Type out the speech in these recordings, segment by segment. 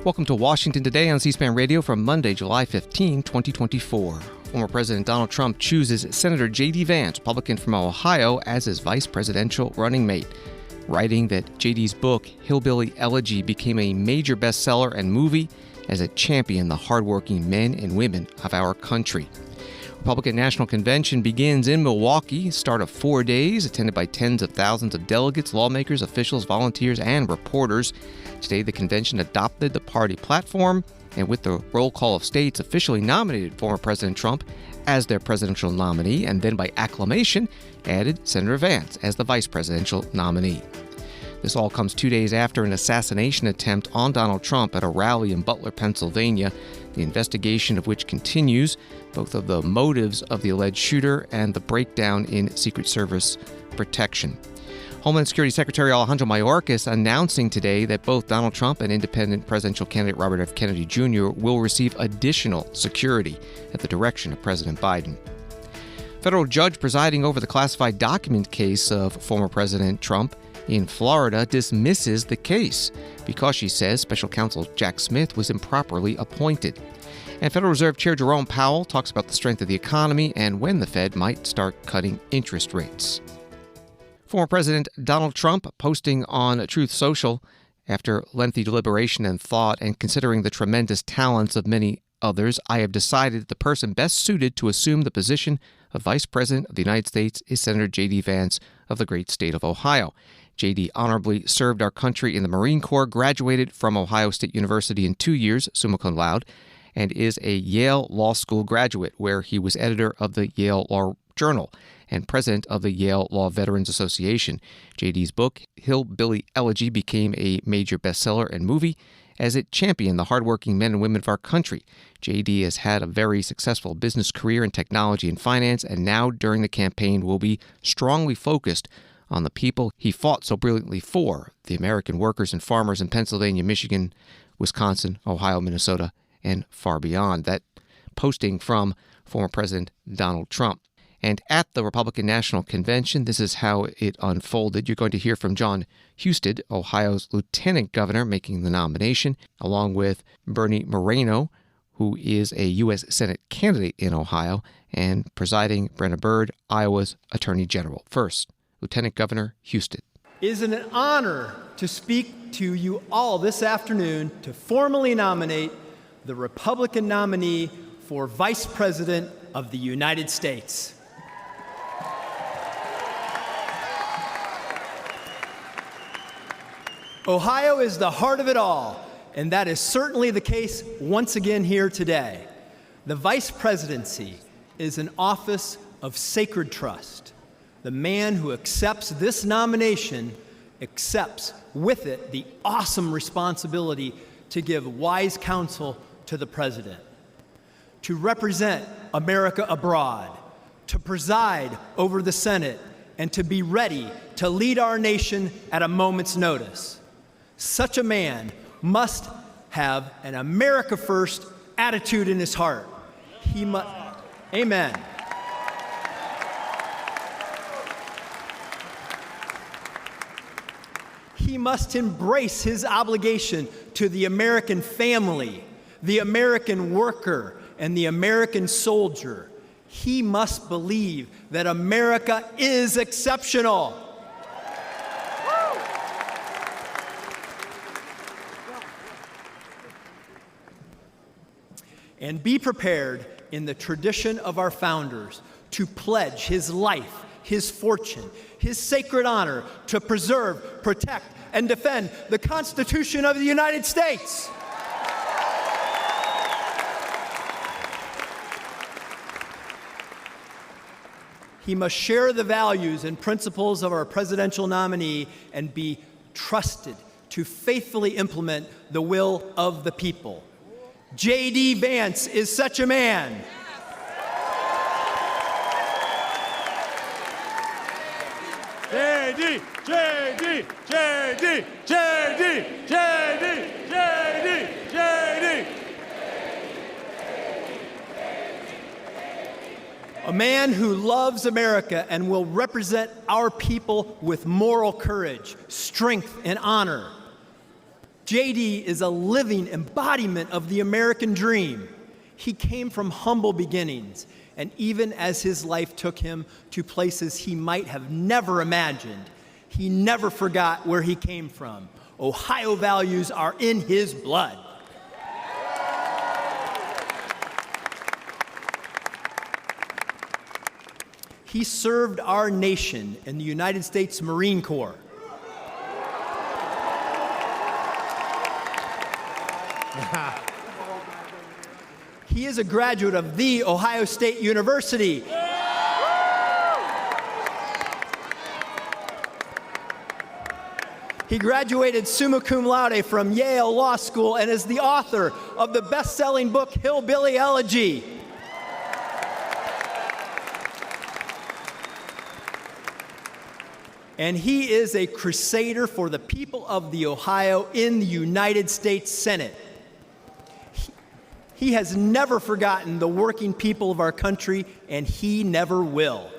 Welcome to Washington Today on C-SPAN Radio from Monday, July 15, 2024. Former President Donald Trump chooses Senator J.D. Vance, Republican from Ohio, as his vice presidential running mate, writing that J.D.'s book, Hillbilly Elegy, became a major bestseller and movie as it championed the hardworking men and women of our country. Republican National Convention begins in Milwaukee, start of 4 days, attended by tens of thousands of delegates, lawmakers, officials, volunteers, and reporters. Today, the convention adopted the party platform, and with the roll call of states, officially nominated former President Trump as their presidential nominee, and then by acclamation, added Senator Vance as the vice presidential nominee. This all comes 2 days after an assassination attempt on Donald Trump at a rally in Butler, Pennsylvania, the investigation of which continues, both of the motives of the alleged shooter and the breakdown in Secret Service protection. Homeland Security Secretary Alejandro Mayorkas announcing today that both Donald Trump and independent presidential candidate Robert F. Kennedy Jr. will receive additional security at the direction of President Biden. Federal judge presiding over the classified document case of former President Trump in Florida dismisses the case because, she says, special counsel Jack Smith was improperly appointed. And Federal Reserve Chair Jerome Powell talks about the strength of the economy and when the Fed might start cutting interest rates. Former President Donald Trump posting on Truth Social, after lengthy deliberation and thought and considering the tremendous talents of many others, I have decided that the person best suited to assume the position of Vice President of the United States is Senator J.D. Vance of the great state of Ohio. J.D. honorably served our country in the Marine Corps, graduated from Ohio State University in 2 years, summa cum laude, and is a Yale Law School graduate, where he was editor of the Yale Law Journal and president of the Yale Law Veterans Association. J.D.'s book, Hillbilly Elegy, became a major bestseller and movie as it championed the hardworking men and women of our country. J.D. has had a very successful business career in technology and finance, and now during the campaign will be strongly focused on the people he fought so brilliantly for, the American workers and farmers in Pennsylvania, Michigan, Wisconsin, Ohio, Minnesota, and far beyond. That posting from former President Donald Trump. And at the Republican National Convention, this is how it unfolded. You're going to hear from John Husted, Ohio's lieutenant governor, making the nomination, along with Bernie Moreno, who is a U.S. Senate candidate in Ohio, and presiding Brenna Bird, Iowa's Attorney General. First, Lieutenant Governor Husted. It is an honor to speak to you all this afternoon to formally nominate the Republican nominee for Vice President of the United States. Ohio is the heart of it all, and that is certainly the case once again here today. The vice presidency is an office of sacred trust. The man who accepts this nomination accepts with it the awesome responsibility to give wise counsel to the president, to represent America abroad, to preside over the Senate, and to be ready to lead our nation at a moment's notice. Such a man must have an America first attitude in his heart. He must, amen. He must embrace his obligation to the American family, the American worker, and the American soldier. He must believe that America is exceptional. And be prepared, in the tradition of our founders, to pledge his life, his fortune, his sacred honor to preserve, protect, and defend the Constitution of the United States. He must share the values and principles of our presidential nominee and be trusted to faithfully implement the will of the people. J.D. Vance is such a man. J.D. J.D. J.D. J.D. J.D. J.D. J.D. A man who loves America and will represent our people with moral courage, strength, and honor. JD is a living embodiment of the American dream. He came from humble beginnings, and even as his life took him to places he might have never imagined, he never forgot where he came from. Ohio values are in his blood. He served our nation in the United States Marine Corps. He is a graduate of The Ohio State University. He graduated summa cum laude from Yale Law School and is the author of the best-selling book Hillbilly Elegy. And he is a crusader for the people of the Ohio in the United States Senate. He has never forgotten the working people of our country, and he never will.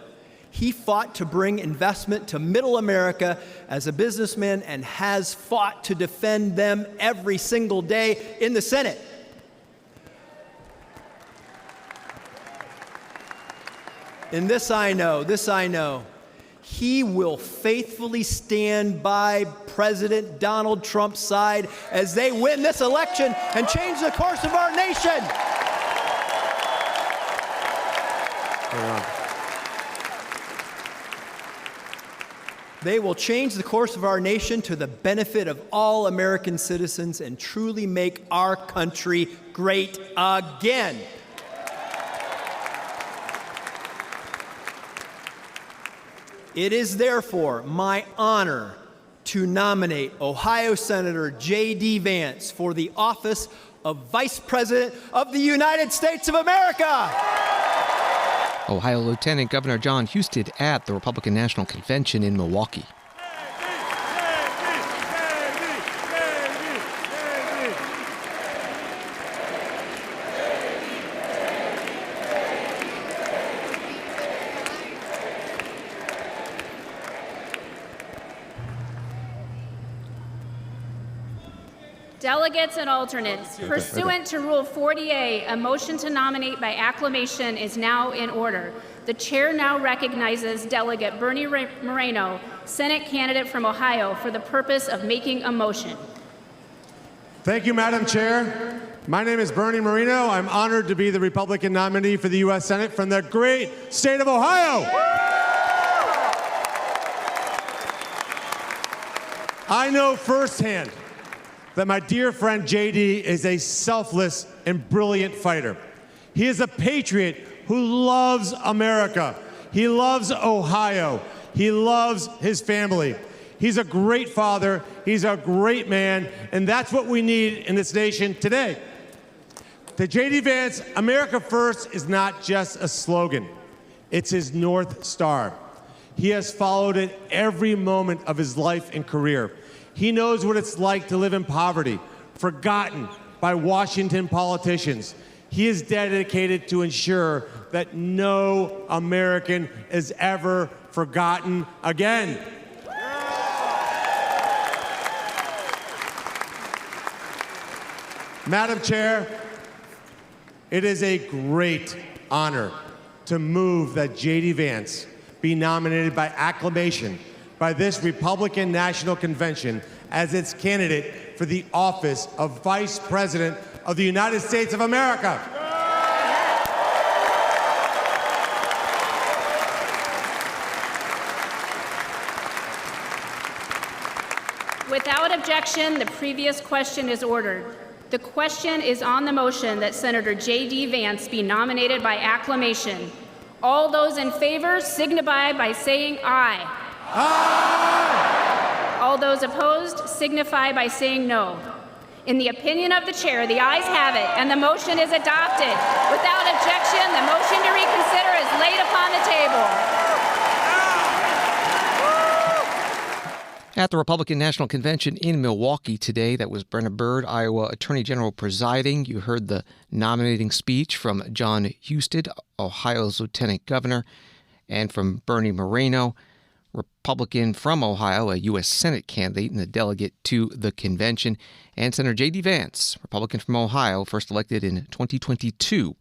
He fought to bring investment to Middle America as a businessman and has fought to defend them every single day in the Senate. And this I know. He will faithfully stand by President Donald Trump's side as they win this election and change the course of our nation. They will change the course of our nation to the benefit of all American citizens and truly make our country great again. It is therefore my honor to nominate Ohio Senator J.D. Vance for the office of Vice President of the United States of America. Ohio Lieutenant Governor John Husted at the Republican National Convention in Milwaukee. Delegates and alternates, pursuant to Rule 40A, a motion to nominate by acclamation is now in order. The chair now recognizes Delegate Bernie Moreno, Senate candidate from Ohio, for the purpose of making a motion. Thank you, Madam Chair. My name is Bernie Moreno. I'm honored to be the Republican nominee for the U.S. Senate from the great state of Ohio. I know firsthand that my dear friend JD is a selfless and brilliant fighter. He is a patriot who loves America. He loves Ohio. He loves his family. He's a great father. He's a great man. And that's what we need in this nation today. To JD Vance, America First is not just a slogan. It's his North Star. He has followed it every moment of his life and career. He knows what it's like to live in poverty, forgotten by Washington politicians. He is dedicated to ensure that no American is ever forgotten again. Madam Chair, it is a great honor to move that J.D. Vance be nominated by acclamation by this Republican National Convention as its candidate for the office of Vice President of the United States of America. Without objection, the previous question is ordered. The question is on the motion that Senator J.D. Vance be nominated by acclamation. All those in favor signify by saying aye. Aye! All those opposed signify by saying no. In the opinion of the chair, the ayes have it, and the motion is adopted. Without objection, the motion to reconsider is laid upon the table. At the Republican National Convention in Milwaukee today, that was Brenna Bird, Iowa Attorney General, presiding. You heard the nominating speech from John Husted, Ohio's Lieutenant Governor, and from Bernie Moreno, Republican from Ohio, a U.S. Senate candidate and a delegate to the convention, and Senator J.D. Vance, Republican from Ohio, first elected in 2022,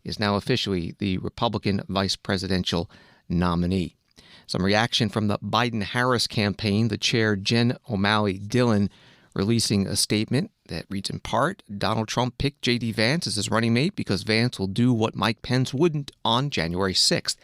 is now officially the Republican vice presidential nominee. Some reaction from the Biden-Harris campaign, the chair, Jen O'Malley Dillon, releasing a statement that reads in part, Donald Trump picked J.D. Vance as his running mate because Vance will do what Mike Pence wouldn't on January 6th,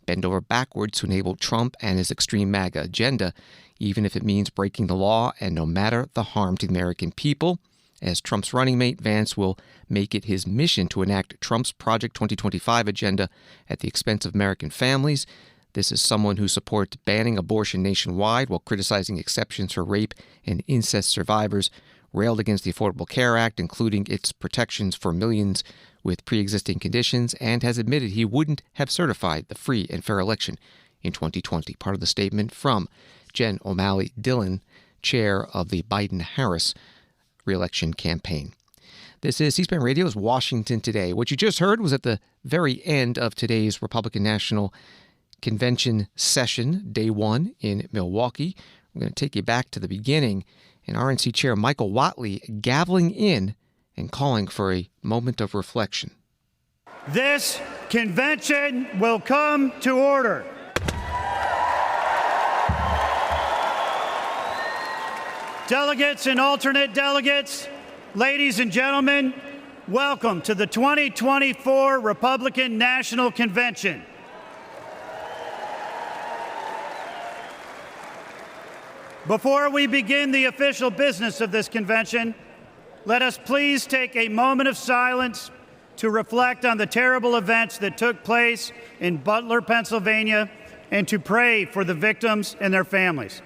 bend over backwards to enable Trump and his extreme MAGA agenda, even if it means breaking the law and no matter the harm to the American people. As Trump's running mate, Vance will make it his mission to enact Trump's Project 2025 agenda at the expense of American families. This is someone who supports banning abortion nationwide while criticizing exceptions for rape and incest survivors, railed against the Affordable Care Act, including its protections for millions with pre-existing conditions, and has admitted he wouldn't have certified the free and fair election in 2020. Part of the statement from Jen O'Malley Dillon, chair of the Biden-Harris re-election campaign. This is C-SPAN Radio's Washington Today. What you just heard was at the very end of today's Republican National Convention session, day one in Milwaukee. We're going to take you back to the beginning, and RNC Chair Michael Whatley gaveling in and calling for a moment of reflection. This convention will come to order. Delegates and alternate delegates, ladies and gentlemen, welcome to the 2024 Republican National Convention. Before we begin the official business of this convention, let us please take a moment of silence to reflect on the terrible events that took place in Butler, Pennsylvania, and to pray for the victims and their families.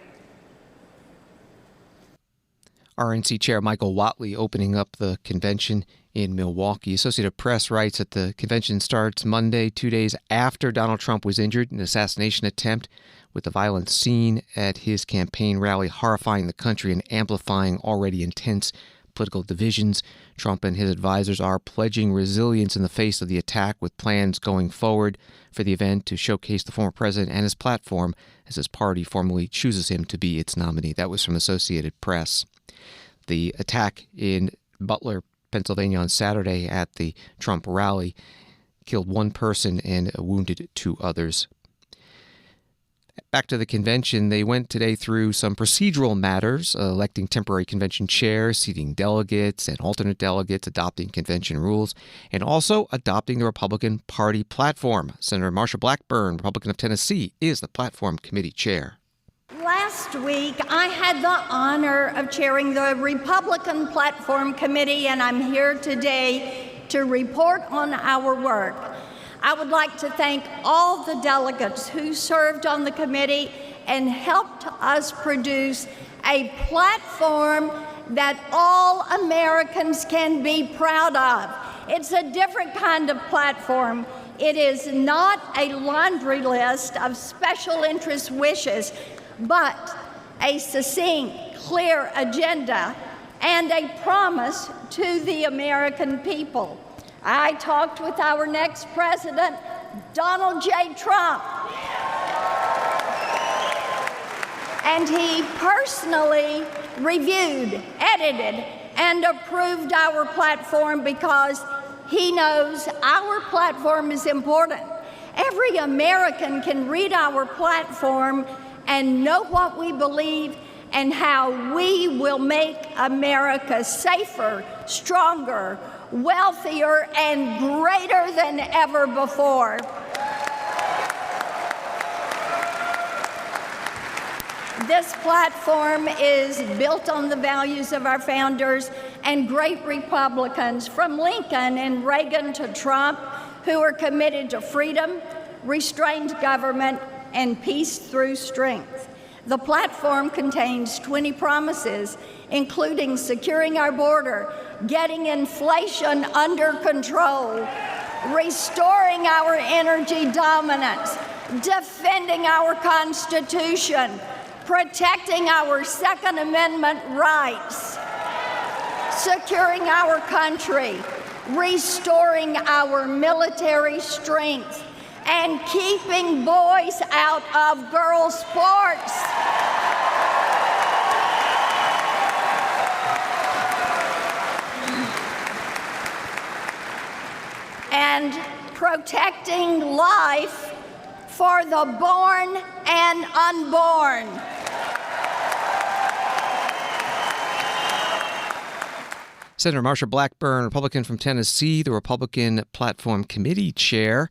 RNC Chair Michael Whatley opening up the convention in Milwaukee. Associated Press writes that the convention starts Monday, 2 days after Donald Trump was injured in an assassination attempt, with the violent scene at his campaign rally horrifying the country and amplifying already intense political divisions. Trump and his advisors are pledging resilience in the face of the attack, with plans going forward for the event to showcase the former president and his platform as his party formally chooses him to be its nominee. That was from Associated Press. The attack in Butler, Pennsylvania on Saturday at the Trump rally killed one person and wounded two others. Back to the convention, they went today through some procedural matters, electing temporary convention chairs, seating delegates and alternate delegates, adopting convention rules, and also adopting the Republican Party platform. Senator Marsha Blackburn, Republican of Tennessee, is the platform committee chair. Last week, I had the honor of chairing the Republican Platform Committee, and I'm here today to report on our work. I would like to thank all the delegates who served on the committee and helped us produce a platform that all Americans can be proud of. It's a different kind of platform. It is not a laundry list of special interest wishes, but a succinct, clear agenda and a promise to the American people. I talked with our next president, Donald J. Trump, and he personally reviewed, edited, and approved our platform because he knows our platform is important. Every American can read our platform and know what we believe and how we will make America safer, stronger, wealthier, and greater than ever before. This platform is built on the values of our founders and great Republicans, from Lincoln and Reagan to Trump, who are committed to freedom, restrained government, and peace through strength. The platform contains 20 promises, including securing our border, getting inflation under control, restoring our energy dominance, defending our Constitution, protecting our Second Amendment rights, securing our country, restoring our military strength, and keeping boys out of girls' sports. And protecting life for the born and unborn. Senator Marsha Blackburn, Republican from Tennessee, the Republican Platform Committee Chair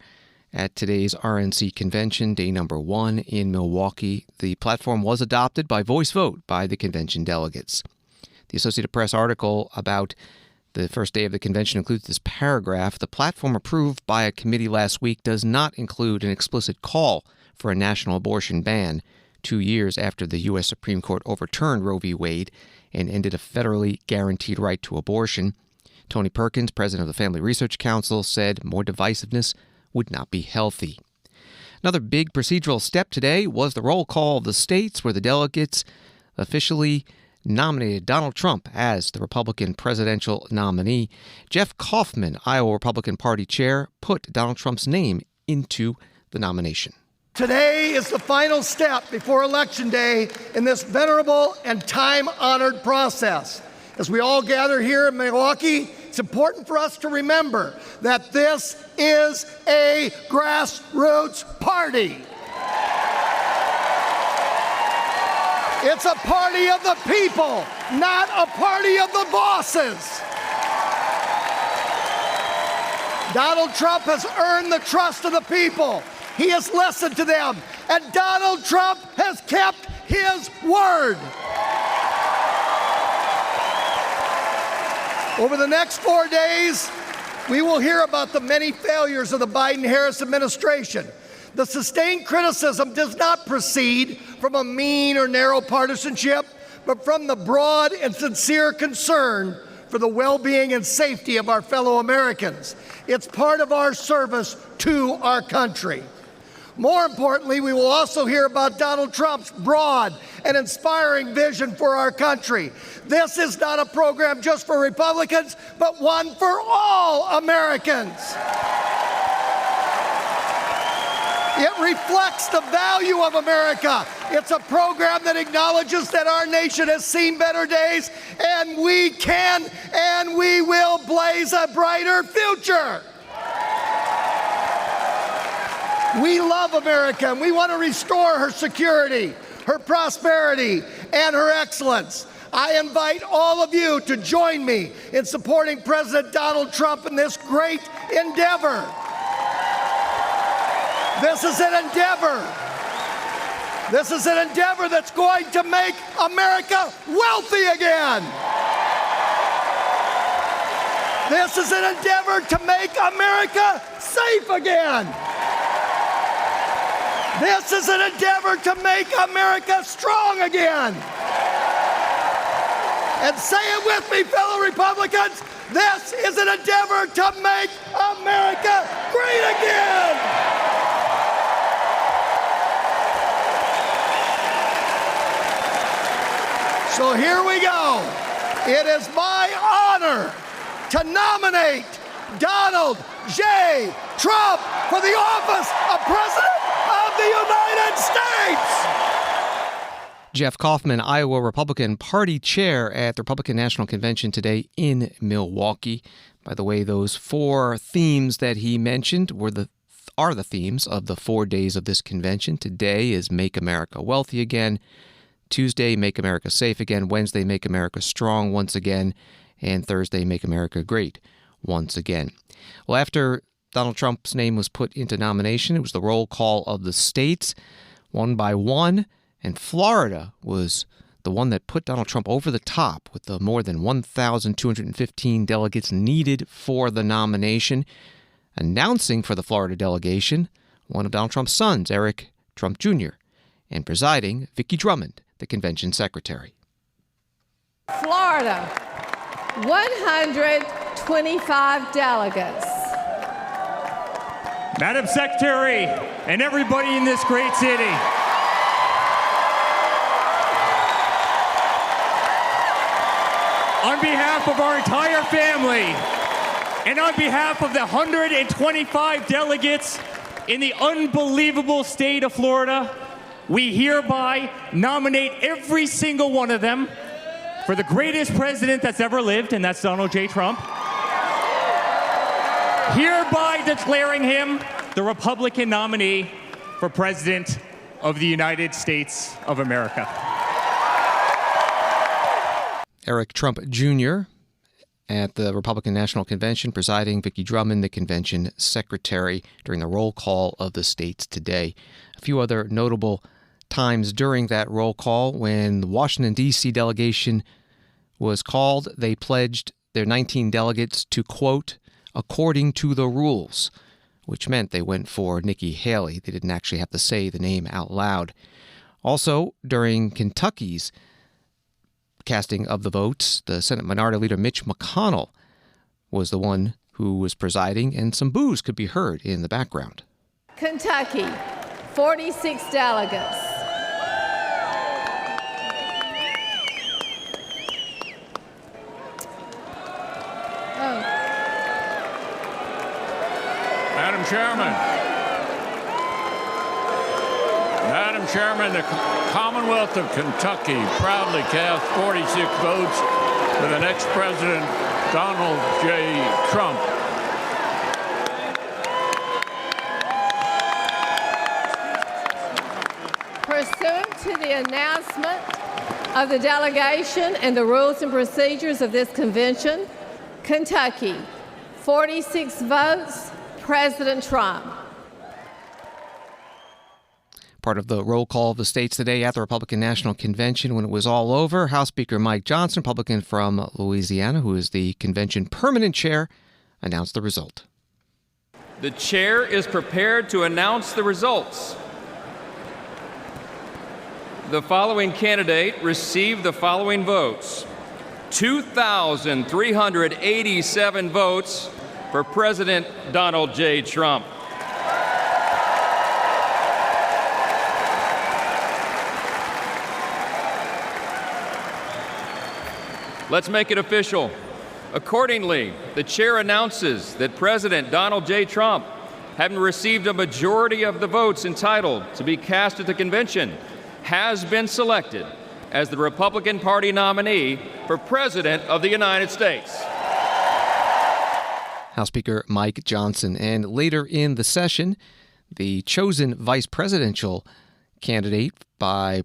at today's RNC convention, day number 1 in Milwaukee. The platform was adopted by voice vote by the convention delegates. The Associated Press article about the first day of the convention includes this paragraph. The platform approved by a committee last week does not include an explicit call for a national abortion ban 2 years after the U.S. Supreme Court overturned Roe v. Wade and ended a federally guaranteed right to abortion. Tony Perkins, president of the Family Research Council, said more divisiveness would not be healthy. Another big procedural step today was the roll call of the states where the delegates officially nominated Donald Trump as the Republican presidential nominee. Jeff Kaufman, Iowa Republican Party chair, put Donald Trump's name into the nomination. Today is the final step before Election Day in this venerable and time-honored process. As we all gather here in Milwaukee, it's important for us to remember that this is a grassroots party. It's a party of the people, not a party of the bosses. Donald Trump has earned the trust of the people. He has listened to them, and Donald Trump has kept his word. Over the next 4 days, we will hear about the many failures of the Biden-Harris administration. The sustained criticism does not proceed from a mean or narrow partisanship, but from the broad and sincere concern for the well-being and safety of our fellow Americans. It's part of our service to our country. More importantly, we will also hear about Donald Trump's broad and inspiring vision for our country. This is not a program just for Republicans, but one for all Americans. It reflects the value of America. It's a program that acknowledges that our nation has seen better days, and we can and we will blaze a brighter future. We love America, and we want to restore her security, her prosperity, and her excellence. I invite all of you to join me in supporting President Donald Trump in this great endeavor. This is an endeavor. This is an endeavor that's going to make America wealthy again. This is an endeavor to make America safe again. This is an endeavor to make America strong again. And say it with me, fellow Republicans, this is an endeavor to make America great again. So here we go. It is my honor to nominate Donald J. Trump for the office of President of the United States. Jeff Kaufman, Iowa Republican Party chair at the Republican National Convention today in Milwaukee. By the way, those 4 themes that he mentioned are the themes of the 4 days of this convention. Today is Make America Wealthy Again. Tuesday, Make America Safe Again. Wednesday, Make America Strong once again. And Thursday, Make America Great once again. Well, after Donald Trump's name was put into nomination, it was the roll call of the states, one by one, and Florida was the one that put Donald Trump over the top with the more than 1,215 delegates needed for the nomination. Announcing for the Florida delegation, one of Donald Trump's sons, Eric Trump Jr., and presiding, Vicki Drummond, the convention secretary. Florida, 125 delegates. Madam Secretary and everybody in this great city, on behalf of our entire family and on behalf of the 125 delegates in the unbelievable state of Florida, we hereby nominate every single one of them for the greatest president that's ever lived, and that's Donald J. Trump, hereby declaring him the Republican nominee for President of the United States of America. Eric Trump Jr. at the Republican National Convention, presiding, Vicki Drummond, the convention secretary, during the roll call of the states today. A few other notable times during that roll call: when the Washington, D.C. delegation was called, they pledged their 19 delegates to, quote, according to the rules, which meant they went for Nikki Haley. They didn't actually have to say the name out loud. Also, during Kentucky's casting of the votes, the Senate Minority Leader Mitch McConnell was the one who was presiding, and some boos could be heard in the background. Kentucky, 46 delegates. Madam Chairman, the Commonwealth of Kentucky proudly cast 46 votes for the next president, Donald J. Trump. Pursuant to the announcement of the delegation and the rules and procedures of this convention, Kentucky, 46 votes, President Trump. Part of the roll call of the states today at the Republican National Convention. When it was all over, House Speaker Mike Johnson, Republican from Louisiana, who is the convention permanent chair, announced the result. The chair is prepared to announce the results. The following candidate received the following votes: 2,387 votes for President Donald J. Trump. Let's make it official. Accordingly, the chair announces that President Donald J. Trump, having received a majority of the votes entitled to be cast at the convention, has been selected as the Republican Party nominee for President of the United States. House Speaker Mike Johnson. And later in the session, the chosen vice presidential candidate by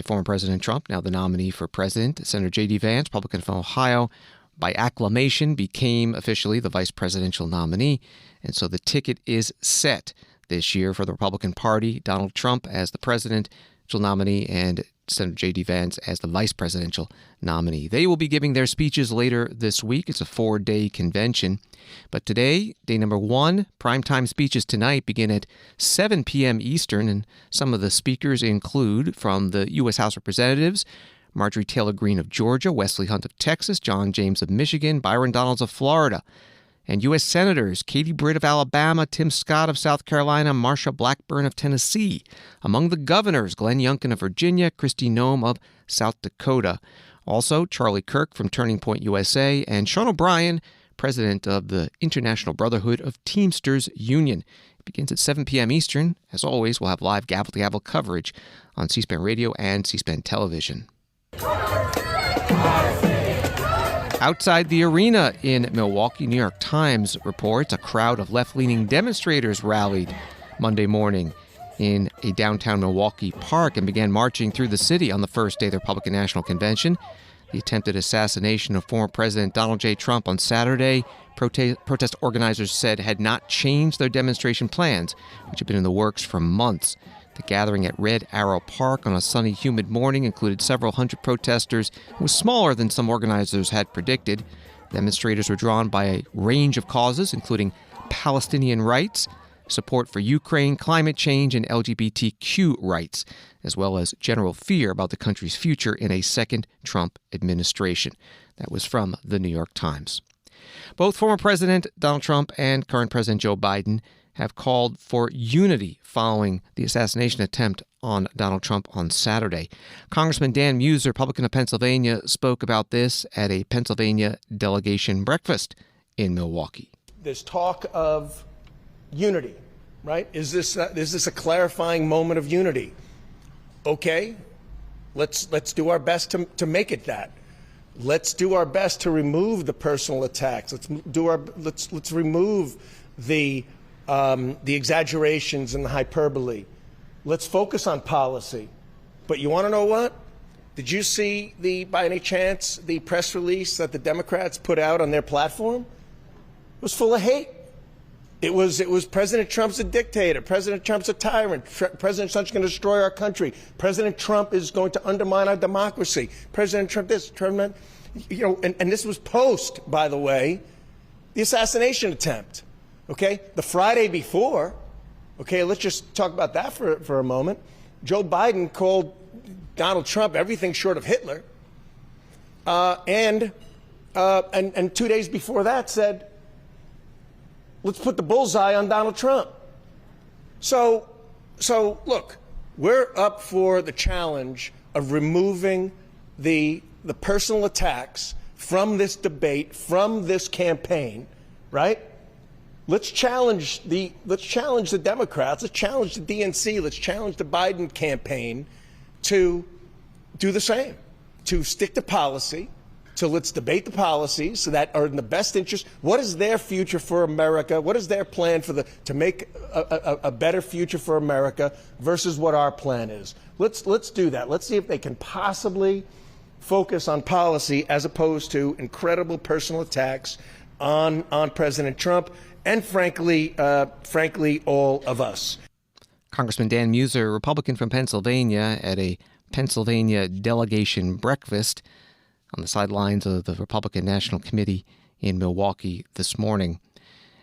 former President Trump, now the nominee for president, Senator J.D. Vance, Republican from Ohio, by acclamation became officially the vice presidential nominee. And so the ticket is set this year for the Republican Party: Donald Trump as the presidential nominee and Senator J.D. Vance as the vice presidential nominee. They will be giving their speeches later this week. It's a 4-day convention. But today, day number 1, primetime speeches tonight begin at 7 p.m. Eastern, and some of the speakers include, from the U.S. House of Representatives, Marjorie Taylor Greene of Georgia, Wesley Hunt of Texas, John James of Michigan, Byron Donalds of Florida, and U.S. Senators Katie Britt of Alabama, Tim Scott of South Carolina, Marsha Blackburn of Tennessee. Among the governors, Glenn Youngkin of Virginia, Kristi Noem of South Dakota. Also, Charlie Kirk from Turning Point USA, and Sean O'Brien, president of the International Brotherhood of Teamsters Union. It begins at 7 p.m. Eastern. As always, we'll have live gavel-to-gavel coverage on C-SPAN Radio and C-SPAN Television. Outside the arena in Milwaukee, New York Times reports a crowd of left-leaning demonstrators rallied Monday morning in a downtown Milwaukee park and began marching through the city on the first day of the Republican National Convention. The attempted assassination of former President Donald J. Trump on Saturday, protest organizers said, had not changed their demonstration plans, which had been in the works for months. The gathering at Red Arrow Park on a sunny, humid morning included several hundred protesters and was smaller than some organizers had predicted. Demonstrators were drawn by a range of causes, including Palestinian rights, support for Ukraine, climate change, and LGBTQ rights, as well as general fear about the country's future in a second Trump administration. That was from the New York Times. Both former President Donald Trump and current President Joe Biden have called for unity following the assassination attempt on Donald Trump on Saturday. Congressman Dan Muser, Republican of Pennsylvania, spoke about this at a Pennsylvania delegation breakfast in Milwaukee. There's talk of unity right? Is this a clarifying moment of unity? Okay, let's do our best to make it that. Let's do our best to remove the personal attacks. Let's remove the exaggerations and the hyperbole. Let's focus on policy. But you want to know what? Did you see by any chance, the press release that the Democrats put out on their platform? It was full of hate. It was President Trump's a dictator. President Trump's a tyrant. President Trump's going to destroy our country. President Trump is going to undermine our democracy. President Trump this, Trump, and this was post, by the way, the assassination attempt. Okay, the Friday before. Okay, let's just talk about that for a moment. Joe Biden called Donald Trump everything short of Hitler, and 2 days before that said, let's put the bullseye on Donald Trump. So look, we're up for the challenge of removing the personal attacks from this debate, from this campaign, right? Let's challenge the Democrats, let's challenge the DNC, let's challenge the Biden campaign to do the same, to stick to policy. So let's debate the policies that are in the best interest. What is their future for America? What is their plan to make a better future for America versus what our plan is? Let's do that. Let's see if they can possibly focus on policy as opposed to incredible personal attacks on President Trump and frankly all of us. Congressman Dan Muser, Republican from Pennsylvania, at a Pennsylvania delegation breakfast on the sidelines of the Republican National Committee in Milwaukee this morning.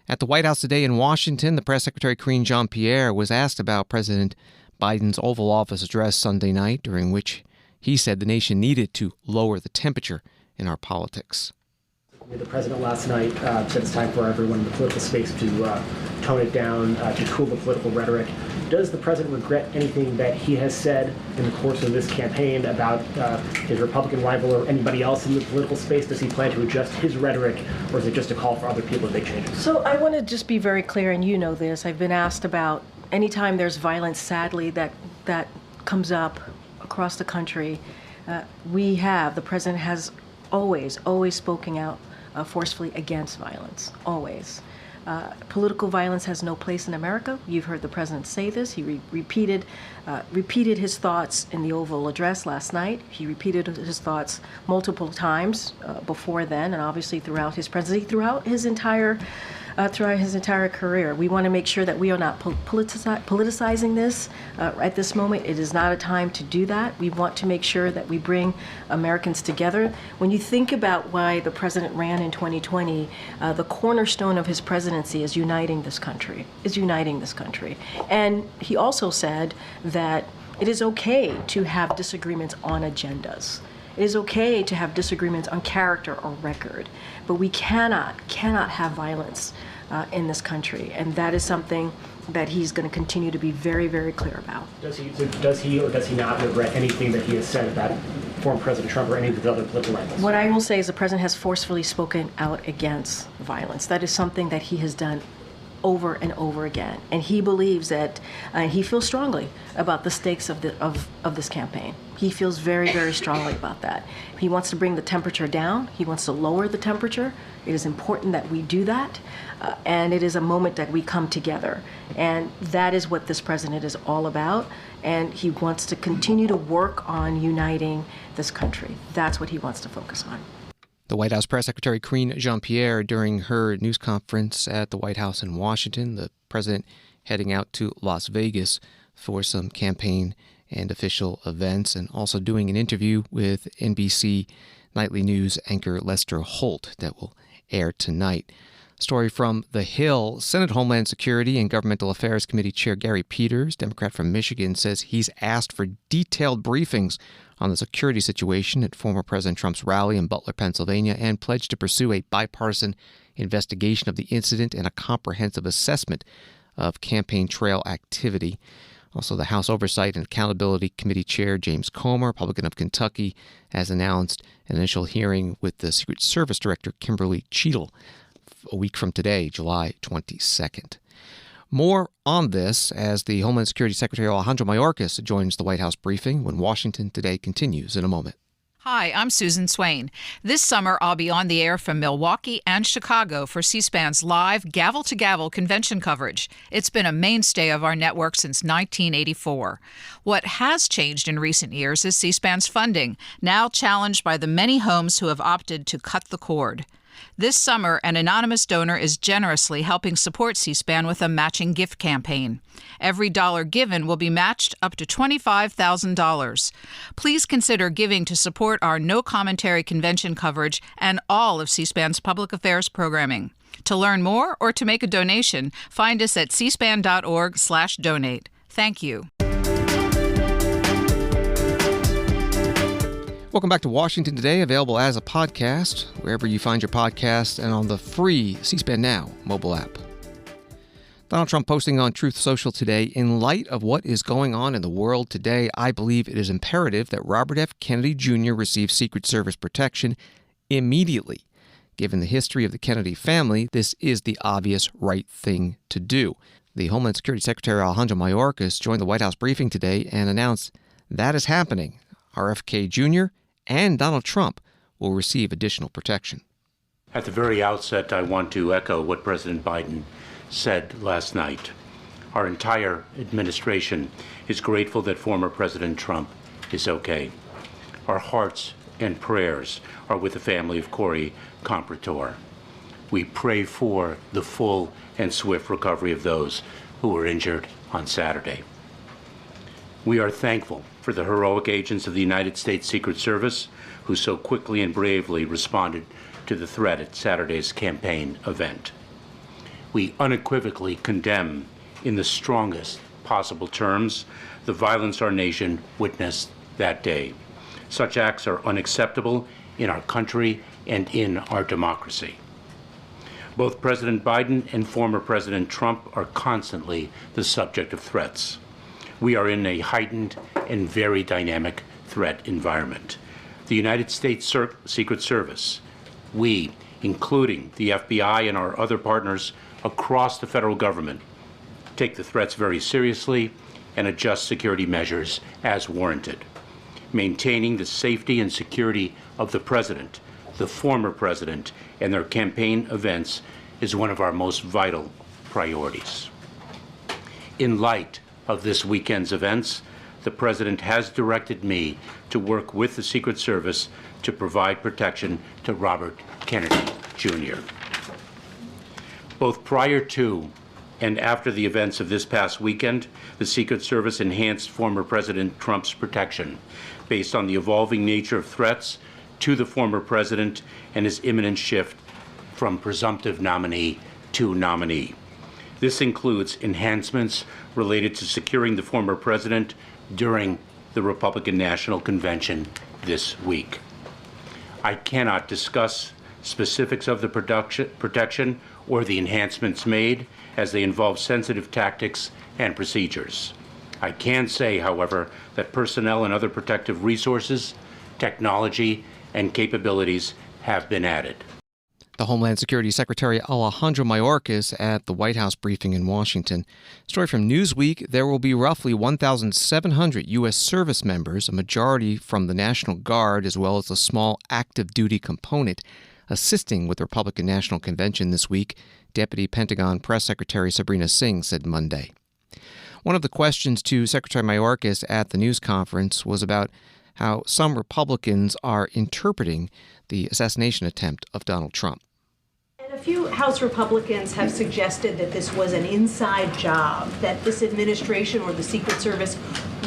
At the White House today in Washington, the Press Secretary Karine Jean-Pierre was asked about President Biden's Oval Office address Sunday night, during which he said the nation needed to lower the temperature in our politics. The president last night said it's time for everyone in the political space to tone it down, to cool the political rhetoric. Does the president regret anything that he has said in the course of this campaign about his Republican rival or anybody else in the political space? Does he plan to adjust his rhetoric, or is it just a call for other people to make changes? So I want to just be very clear, and you know this. I've been asked about anytime there's violence, sadly, that comes up across the country. The president has always spoken out forcefully against violence, always. Political violence has no place in America. You've heard the president say this. He repeated his thoughts in the Oval Address last night. He repeated his thoughts multiple times before then, and obviously throughout his presidency, throughout his entire career. We want to make sure that we are not politicizing this at this moment. It is not a time to do that. We want to make sure that we bring Americans together. When you think about why the president ran in 2020, the cornerstone of his presidency is uniting this country. And he also said that it is okay to have disagreements on agendas. It is okay to have disagreements on character or record, but we cannot have violence in this country, and that is something that he's going to continue to be very, very clear about. Does he or does he not regret anything that he has said about former President Trump or any of his other political rivals? What I will say is the president has forcefully spoken out against violence. That is something that he has done over and over again, and he believes that he feels strongly about the stakes of this campaign. He feels very, very strongly about that. He wants to bring the temperature down. He wants to lower the temperature. It is important that we do that, and it is a moment that we come together, and that is what this president is all about, and he wants to continue to work on uniting this country. That's what he wants to focus on. The White House Press Secretary Karine Jean-Pierre during her news conference at the White House in Washington. The president heading out to Las Vegas for some campaign and official events, and also doing an interview with NBC Nightly News anchor Lester Holt that will air tonight. Story from The Hill. Senate Homeland Security and Governmental Affairs Committee Chair Gary Peters, Democrat from Michigan, says he's asked for detailed briefings on the security situation at former President Trump's rally in Butler, Pennsylvania, and pledged to pursue a bipartisan investigation of the incident and a comprehensive assessment of campaign trail activity. Also, the House Oversight and Accountability Committee Chair James Comer, Republican of Kentucky, has announced an initial hearing with the Secret Service Director Kimberly Cheadle a week from today, July 22nd. More on this as the Homeland Security Secretary Alejandro Mayorkas joins the White House briefing when Washington Today continues in a moment. Hi, I'm Susan Swain. This summer, I'll be on the air from Milwaukee and Chicago for C-SPAN's live gavel-to-gavel convention coverage. It's been a mainstay of our network since 1984. What has changed in recent years is C-SPAN's funding, now challenged by the many homes who have opted to cut the cord. This summer, an anonymous donor is generously helping support C-SPAN with a matching gift campaign. Every dollar given will be matched up to $25,000. Please consider giving to support our no commentary convention coverage and all of C-SPAN's public affairs programming. To learn more or to make a donation, find us at cspan.org/donate. Thank you. Welcome back to Washington Today, available as a podcast, wherever you find your podcast and on the free C-SPAN Now mobile app. Donald Trump posting on Truth Social today, in light of what is going on in the world today, I believe it is imperative that Robert F. Kennedy Jr. receive Secret Service protection immediately. Given the history of the Kennedy family, this is the obvious right thing to do. The Homeland Security Secretary Alejandro Mayorkas joined the White House briefing today and announced that is happening. RFK Jr. and Donald Trump will receive additional protection. At the very outset, I want to echo what President Biden said last night. Our entire administration is grateful that former President Trump is okay. Our hearts and prayers are with the family of Corey Comprador. We pray for the full and swift recovery of those who were injured on Saturday. We are thankful for the heroic agents of the United States Secret Service who so quickly and bravely responded to the threat at Saturday's campaign event. We unequivocally condemn, in the strongest possible terms, the violence our nation witnessed that day. Such acts are unacceptable in our country and in our democracy. Both President Biden and former President Trump are constantly the subject of threats. We are in a heightened and very dynamic threat environment. The United States Secret Service, we, including the FBI and our other partners across the federal government, take the threats very seriously and adjust security measures as warranted. Maintaining the safety and security of the president, the former president, and their campaign events is one of our most vital priorities. In light of this weekend's events, the President has directed me to work with the Secret Service to provide protection to Robert Kennedy Jr. Both prior to and after the events of this past weekend, the Secret Service enhanced former President Trump's protection based on the evolving nature of threats to the former president and his imminent shift from presumptive nominee to nominee. This includes enhancements related to securing the former president during the Republican National Convention this week. I cannot discuss specifics of the protection or the enhancements made, as they involve sensitive tactics and procedures. I can say, however, that personnel and other protective resources, technology, and capabilities have been added. The Homeland Security Secretary Alejandro Mayorkas at the White House briefing in Washington. Story from Newsweek, there will be roughly 1,700 U.S. service members, a majority from the National Guard, as well as a small active duty component, assisting with the Republican National Convention this week, Deputy Pentagon Press Secretary Sabrina Singh said Monday. One of the questions to Secretary Mayorkas at the news conference was about how some Republicans are interpreting the assassination attempt of Donald Trump. And a few House Republicans have suggested that this was an inside job, that this administration or the Secret Service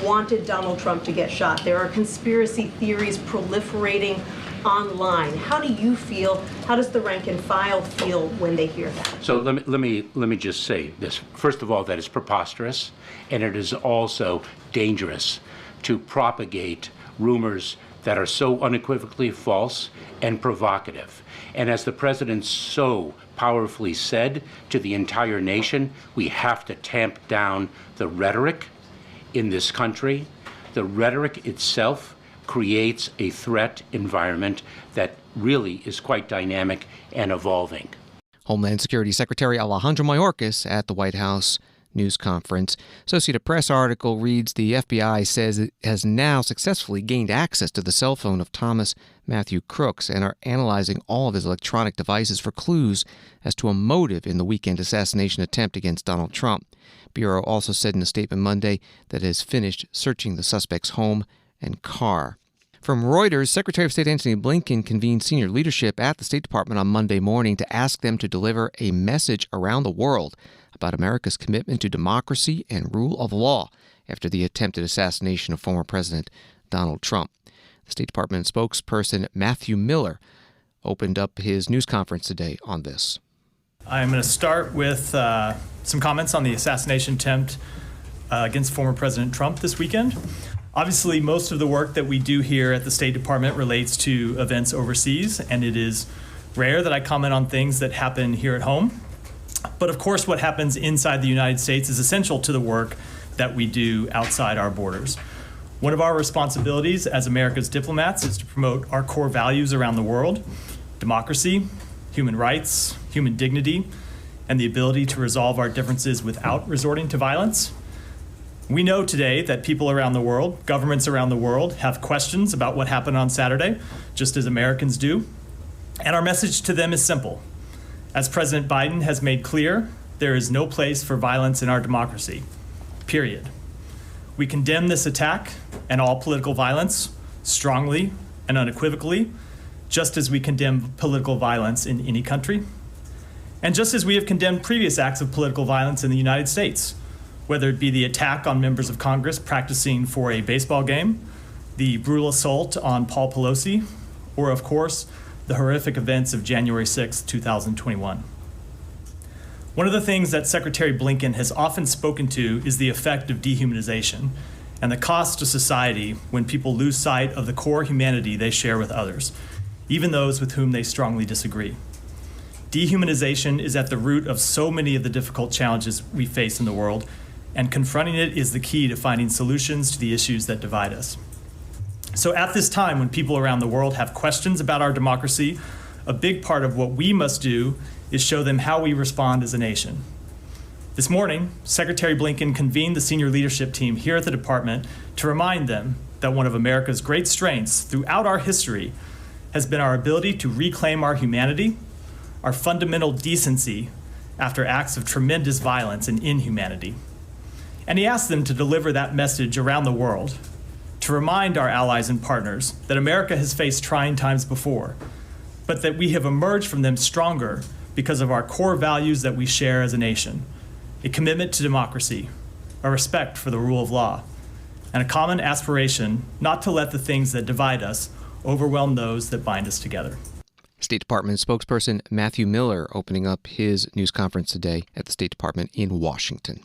wanted Donald Trump to get shot. There are conspiracy theories proliferating online. How do you feel? How does the rank and file feel when they hear that? So let me just say this. First of all, that is preposterous, and it is also dangerous to propagate rumors that are so unequivocally false and provocative. And as the president so powerfully said to the entire nation, we have to tamp down the rhetoric in this country. The rhetoric itself creates a threat environment that really is quite dynamic and evolving. Homeland Security Secretary Alejandro Mayorkas at the White House news conference. Associated Press article reads the FBI says it has now successfully gained access to the cell phone of Thomas Matthew Crooks and are analyzing all of his electronic devices for clues as to a motive in the weekend assassination attempt against Donald Trump. Bureau also said in a statement Monday that it has finished searching the suspect's home and car. From Reuters, Secretary of State Antony Blinken convened senior leadership at the State Department on Monday morning to ask them to deliver a message around the world about America's commitment to democracy and rule of law after the attempted assassination of former President Donald Trump. The State Department spokesperson Matthew Miller opened up his news conference today on this. I'm going to start with some comments on the assassination attempt against former President Trump this weekend. Obviously, most of the work that we do here at the State Department relates to events overseas, and it is rare that I comment on things that happen here at home. But of course, what happens inside the United States is essential to the work that we do outside our borders. One of our responsibilities as America's diplomats is to promote our core values around the world: democracy, human rights, human dignity, and the ability to resolve our differences without resorting to violence. We know today that people around the world, governments around the world, have questions about what happened on Saturday, just as Americans do. And our message to them is simple. As President Biden has made clear, there is no place for violence in our democracy, period. We condemn this attack and all political violence strongly and unequivocally, just as we condemn political violence in any country, and just as we have condemned previous acts of political violence in the United States, whether it be the attack on members of Congress practicing for a baseball game, the brutal assault on Paul Pelosi, or, of course, the horrific events of January 6, 2021. One of the things that Secretary Blinken has often spoken to is the effect of dehumanization and the cost to society when people lose sight of the core humanity they share with others, even those with whom they strongly disagree. Dehumanization is at the root of so many of the difficult challenges we face in the world, and confronting it is the key to finding solutions to the issues that divide us. So at this time, when people around the world have questions about our democracy, a big part of what we must do is show them how we respond as a nation. This morning, Secretary Blinken convened the senior leadership team here at the department to remind them that one of America's great strengths throughout our history has been our ability to reclaim our humanity, our fundamental decency after acts of tremendous violence and inhumanity. And he asked them to deliver that message around the world, to remind our allies and partners that America has faced trying times before, but that we have emerged from them stronger because of our core values that we share as a nation: a commitment to democracy, a respect for the rule of law, and a common aspiration not to let the things that divide us overwhelm those that bind us together. State Department spokesperson Matthew Miller opening up his news conference today at the State Department in Washington.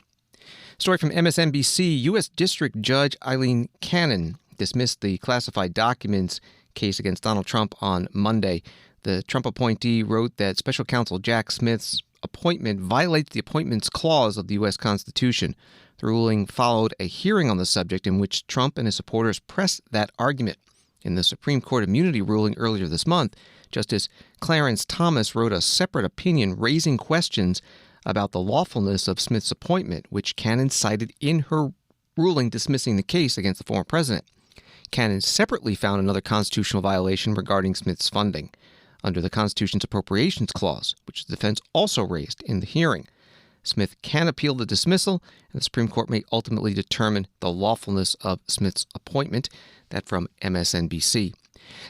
Story from MSNBC. U.S. District Judge Aileen Cannon dismissed the classified documents case against Donald Trump on Monday. The Trump appointee wrote that Special Counsel Jack Smith's appointment violates the Appointments Clause of the U.S. Constitution. The ruling followed a hearing on the subject in which Trump and his supporters pressed that argument. In the Supreme Court immunity ruling earlier this month, Justice Clarence Thomas wrote a separate opinion raising questions about the lawfulness of Smith's appointment, which Cannon cited in her ruling dismissing the case against the former president. Cannon separately found another constitutional violation regarding Smith's funding under the Constitution's Appropriations Clause, which the defense also raised in the hearing. Smith can appeal the dismissal, and the Supreme Court may ultimately determine the lawfulness of Smith's appointment. That from MSNBC.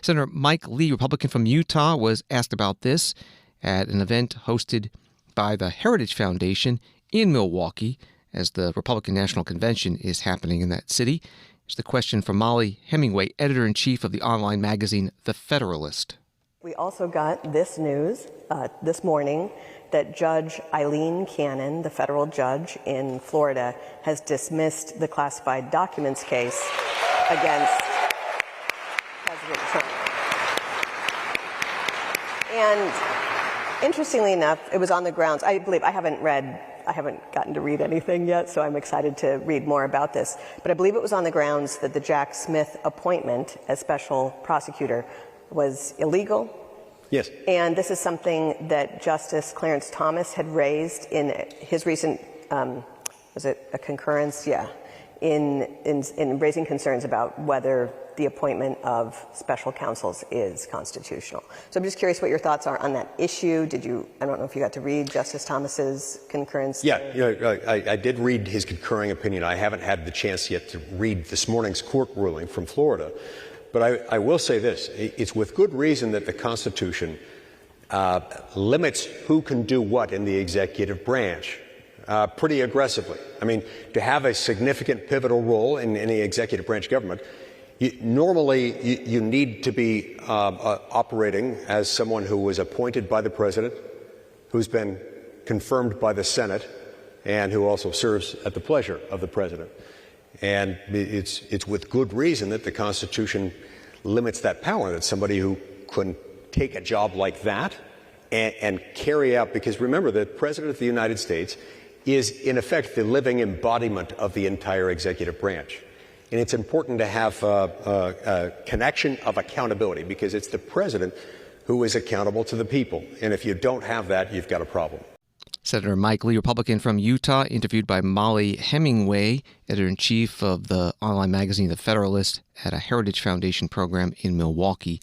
Senator Mike Lee, Republican from Utah, was asked about this at an event hosted by the Heritage Foundation in Milwaukee as the Republican National Convention is happening in that city. Here's the question from Molly Hemingway, editor-in-chief of the online magazine The Federalist. We also got this news this morning that Judge Aileen Cannon, the federal judge in Florida, has dismissed the classified documents case against President Trump. And interestingly enough, it was on the grounds, I haven't gotten to read anything yet, so I'm excited to read more about this. But I believe it was on the grounds that the Jack Smith appointment as special prosecutor was illegal. Yes. And this is something that Justice Clarence Thomas had raised in his recent was it a concurrence? Yeah, in raising concerns about whether the appointment of special counsels is constitutional. So I'm just curious what your thoughts are on that issue. I don't know if you got to read Justice Thomas's concurrence. Yeah, I did read his concurring opinion. I haven't had the chance yet to read this morning's court ruling from Florida. But I will say this, it's with good reason that the Constitution limits who can do what in the executive branch pretty aggressively. I mean, to have a significant pivotal role in any executive branch government, normally you need to be operating as someone who was appointed by the president, who's been confirmed by the Senate, and who also serves at the pleasure of the president. And it's with good reason that the Constitution limits that power, that somebody who couldn't take a job like that and carry out, because remember, the President of the United States is, in effect, the living embodiment of the entire executive branch. And it's important to have a connection of accountability, because it's the President who is accountable to the people. And if you don't have that, you've got a problem. Senator Mike Lee, Republican from Utah, interviewed by Molly Hemingway, editor-in-chief of the online magazine The Federalist, at a Heritage Foundation program in Milwaukee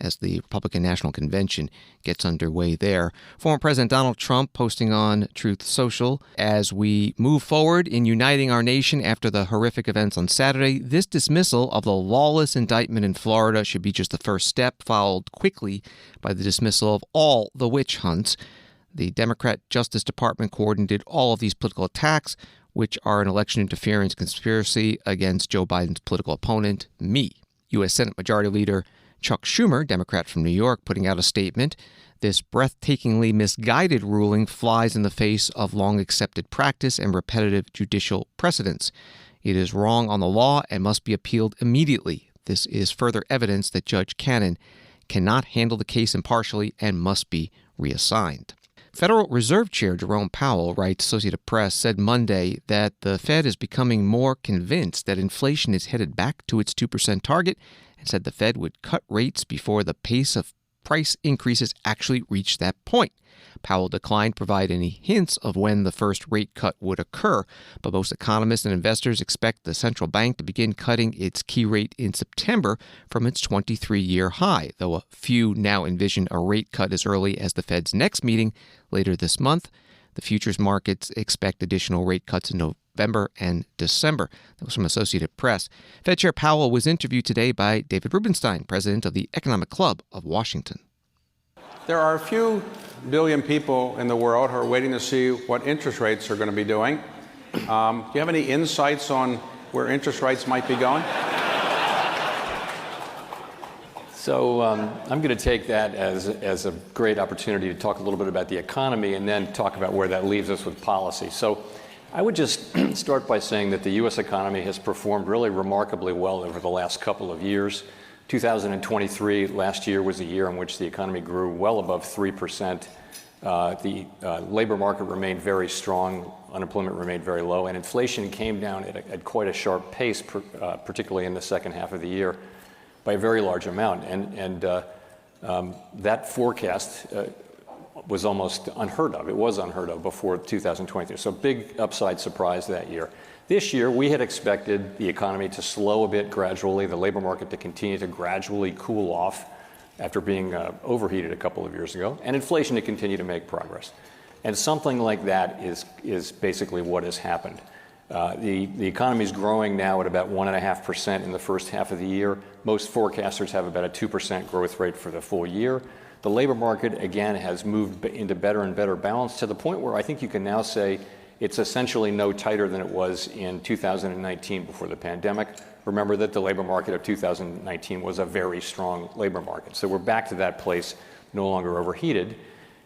as the Republican National Convention gets underway there. Former President Donald Trump posting on Truth Social, as we move forward in uniting our nation after the horrific events on Saturday, this dismissal of the lawless indictment in Florida should be just the first step, followed quickly by the dismissal of all the witch hunts. The Democrat Justice Department coordinated all of these political attacks, which are an election interference conspiracy against Joe Biden's political opponent, me. U.S. Senate Majority Leader Chuck Schumer, Democrat from New York, putting out a statement. This breathtakingly misguided ruling flies in the face of long-accepted practice and repetitive judicial precedents. It is wrong on the law and must be appealed immediately. This is further evidence that Judge Cannon cannot handle the case impartially and must be reassigned. Federal Reserve Chair Jerome Powell, writes Associated Press, said Monday that the Fed is becoming more convinced that inflation is headed back to its 2% target, and said the Fed would cut rates before the pace of price increases actually reached that point. Powell declined to provide any hints of when the first rate cut would occur, but most economists and investors expect the central bank to begin cutting its key rate in September from its 23-year high, though a few now envision a rate cut as early as the Fed's next meeting later this month. The futures markets expect additional rate cuts in November and December. That was from Associated Press. Fed Chair Powell was interviewed today by David Rubenstein, president of the Economic Club of Washington. There are a few billion people in the world who are waiting to see what interest rates are going to be doing. Do you have any insights on where interest rates might be going? So I'm going to take that as a great opportunity to talk a little bit about the economy and then talk about where that leaves us with policy. So I would just start by saying that the U.S. economy has performed really remarkably well over the last couple of years. 2023, last year, was a year in which the economy grew well above 3%. The labor market remained very strong, unemployment remained very low, and inflation came down at quite a sharp pace, particularly in the second half of the year, by a very large amount. And that forecast was almost unheard of. It was unheard of before 2023. So big upside surprise that year. This year, we had expected the economy to slow a bit gradually, the labor market to continue to gradually cool off after being overheated a couple of years ago, and inflation to continue to make progress. And something like that is basically what has happened. The economy is growing now at about 1.5% in the first half of the year. Most forecasters have about a 2% growth rate for the full year. The labor market, again, has moved into better and better balance to the point where I think you can now say it's essentially no tighter than it was in 2019 before the pandemic. Remember that the labor market of 2019 was a very strong labor market. So we're back to that place, no longer overheated.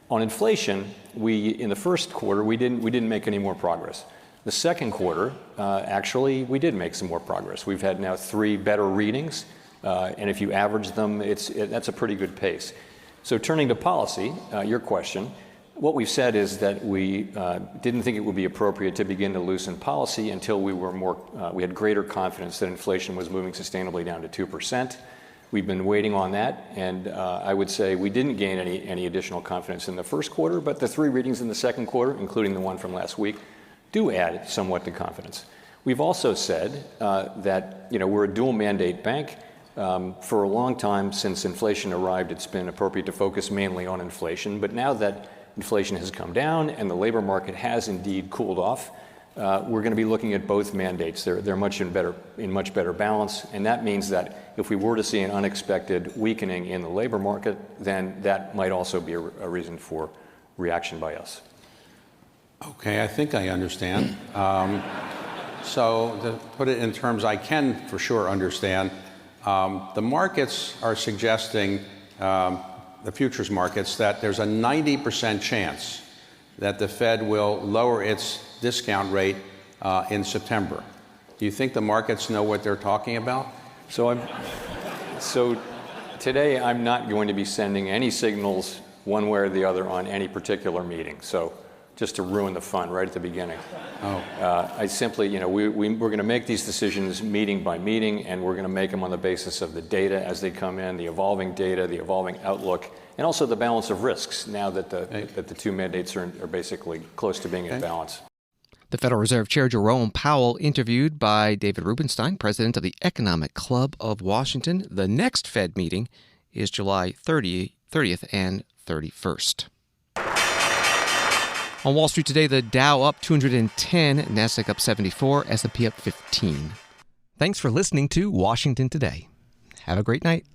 On inflation, in the first quarter, we didn't make any more progress. The second quarter, actually, we did make some more progress. We've had now 3 better readings, and if you average them, that's a pretty good pace. So turning to policy, your question, what we've said is that we didn't think it would be appropriate to begin to loosen policy until we had greater confidence that inflation was moving sustainably down to 2%. We've been waiting on that, and I would say we didn't gain any additional confidence in the first quarter, but the 3 readings in the second quarter, including the one from last week, do add somewhat to confidence. We've also said that we're a dual mandate bank. For a long time since inflation arrived, it's been appropriate to focus mainly on inflation. But now that inflation has come down and the labor market has indeed cooled off, we're going to be looking at both mandates. They're in much better balance, and that means that if we were to see an unexpected weakening in the labor market, then that might also be a reason for reaction by us. Okay, I think I understand. So to put it in terms I can for sure understand, the markets are suggesting, the futures markets, that there's a 90% chance that the Fed will lower its discount rate in September. Do you think the markets know what they're talking about? So today I'm not going to be sending any signals one way or the other on any particular meeting. So just to ruin the fun right at the beginning. I simply, we're going to make these decisions meeting by meeting, and we're going to make them on the basis of the data as they come in, the evolving data, the evolving outlook, and also the balance of risks now that the two mandates are basically close to being in balance. The Federal Reserve Chair Jerome Powell interviewed by David Rubenstein, president of the Economic Club of Washington. The next Fed meeting is July 30th and 31st. On Wall Street today, the Dow up 210, Nasdaq up 74, S&P up 15. Thanks for listening to Washington Today. Have a great night.